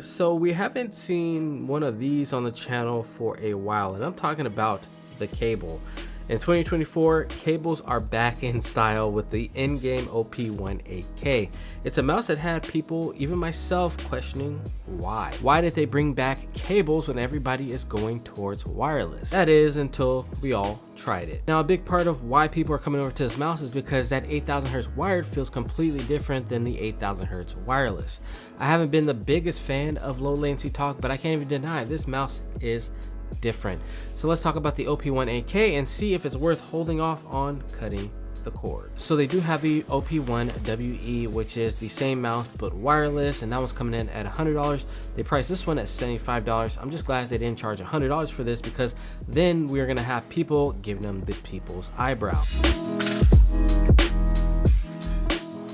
So we haven't seen one of these on the channel for a while, and I'm talking about the cable. In 2024, cables are back in style with the Endgame OP18K. It's a mouse that had people, even myself, questioning why. Why did they bring back cables when everybody is going towards wireless? That is, until we all tried it. Now, a big part of why people are coming over to this mouse is because that 8000 Hz wired feels completely different than the 8000 Hz wireless. I haven't been the biggest fan of low latency talk, but I can't even deny this mouse is different. So let's talk about the OP18K and see if it's worth holding off on cutting the cord. So they do have the OP1WE, which is the same mouse but wireless, and that one's coming in at $100. They priced this one at $75. I'm just glad they didn't charge $100 for this, because then we're gonna have people giving them the people's eyebrow.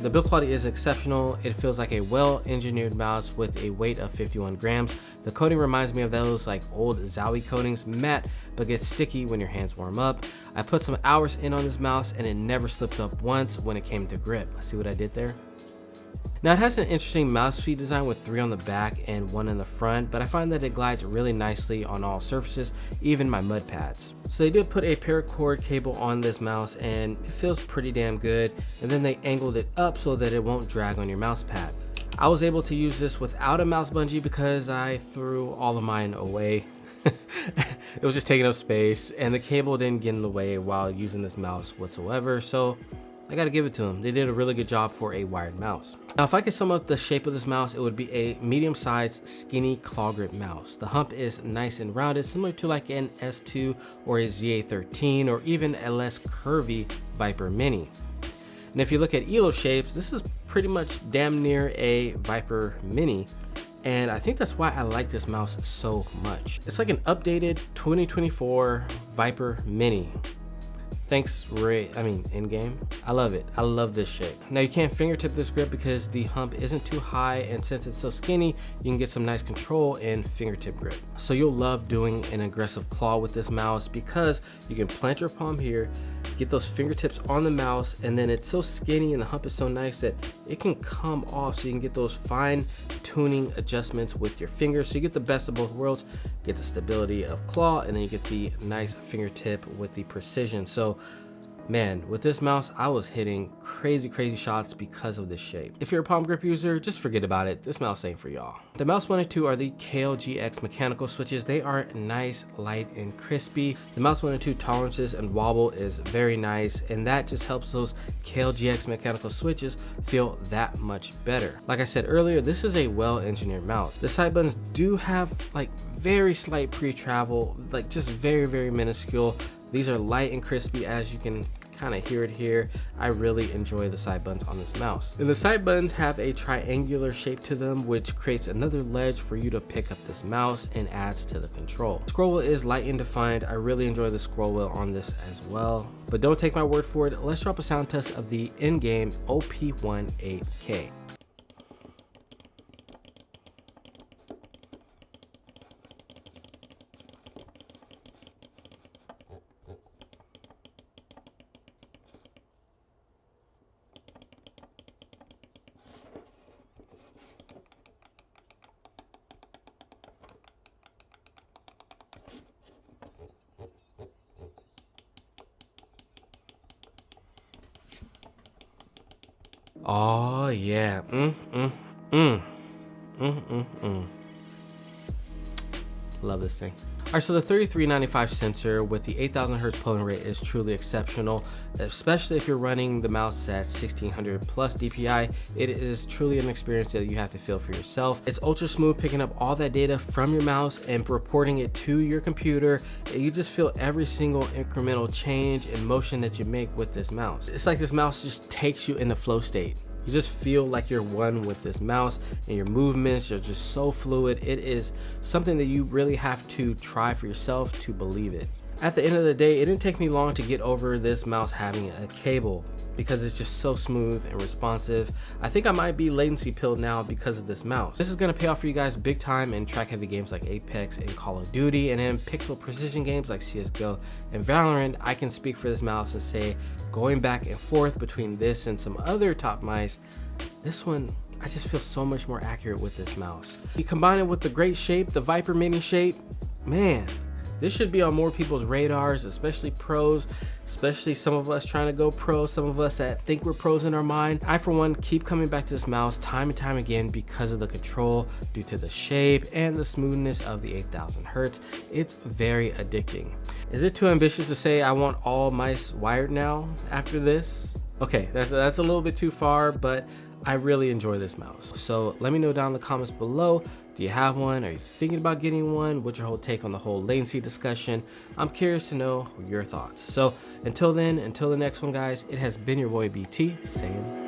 The build quality is exceptional. It feels like a well-engineered mouse with a weight of 51 grams. The coating reminds me of those like old Zowie coatings, matte but gets sticky when your hands warm up. I put some hours in on this mouse and it never slipped up once when it came to grip. See what I did there? Now it has an interesting mouse feet design with 3 on the back and 1 in the front, but I find that it glides really nicely on all surfaces, even my mud pads. So they did put a paracord cable on this mouse and it feels pretty damn good, and then they angled it up so that it won't drag on your mouse pad. I was able to use this without a mouse bungee because I threw all of mine away. It was just taking up space and the cable didn't get in the way while using this mouse whatsoever, so I gotta give it to them. They did a really good job for a wired mouse. Now, if I could sum up the shape of this mouse, it would be a medium-sized, skinny claw grip mouse. The hump is nice and rounded, similar to like an S2 or a ZA13, or even a less curvy Viper Mini. And if you look at ELO shapes, this is pretty much damn near a Viper Mini. And I think that's why I like this mouse so much. It's like an updated 2024 Viper Mini. Thanks, Endgame. I love it. I love this shape. Now you can't fingertip this grip because the hump isn't too high, and since it's so skinny, you can get some nice control in fingertip grip. So you'll love doing an aggressive claw with this mouse because you can plant your palm here, get those fingertips on the mouse, and then it's so skinny and the hump is so nice that it can come off, so you can get those fine tuning adjustments with your fingers. So you get the best of both worlds, get the stability of claw, and then you get the nice fingertip with the precision. So man, with this mouse, I was hitting crazy shots because of this shape. If you're a palm grip user, just forget about it. This mouse ain't for y'all. The mouse 1 and 2 are the KLGX mechanical switches. They are nice, light, and crispy. The mouse 1 and 2 tolerances and wobble is very nice, and that just helps those KLGX mechanical switches feel that much better. Like I said earlier, this is a well-engineered mouse. The side buttons do have like very slight pre-travel, like just very minuscule. These are light and crispy, as you can kind of hear it here. I really enjoy the side buttons on this mouse. And the side buttons have a triangular shape to them, which creates another ledge for you to pick up this mouse and adds to the control. Scroll wheel is light and defined. I really enjoy the scroll wheel on this as well. But don't take my word for it. Let's drop a sound test of the Endgame OP18K. Oh yeah, love this thing. All right, so the 3395 sensor with the 8000 Hz polling rate is truly exceptional, especially if you're running the mouse at 1600 plus DPI. It is truly an experience that you have to feel for yourself. It's ultra smooth, picking up all that data from your mouse and reporting it to your computer. You just feel every single incremental change and motion that you make with this mouse. It's like this mouse just takes you in the flow state. You just feel like you're one with this mouse, and your movements are just so fluid. It is something that you really have to try for yourself to believe it. At the end of the day, it didn't take me long to get over this mouse having a cable because it's just so smooth and responsive. I think I might be latency pilled now because of this mouse. This is gonna pay off for you guys big time in track heavy games like Apex and Call of Duty, and in pixel precision games like CSGO and Valorant. I can speak for this mouse and say, going back and forth between this and some other top mice, this one I just feel so much more accurate with this mouse. You combine it with the great shape, the Viper Mini shape, man, this should be on more people's radars, especially pros, especially some of us trying to go pro, some of us that think we're pros in our mind. I, for one, keep coming back to this mouse time and time again because of the control, due to the shape and the smoothness of the 8000 Hertz. It's very addicting. Is it too ambitious to say I want all mice wired now after this? Okay, that's a little bit too far, but I really enjoy this mouse. So let me know down in the comments below. Do you have one? Are you thinking about getting one? What's your whole take on the whole latency discussion? I'm curious to know your thoughts. So until then, until the next one, guys, it has been your boy BT saying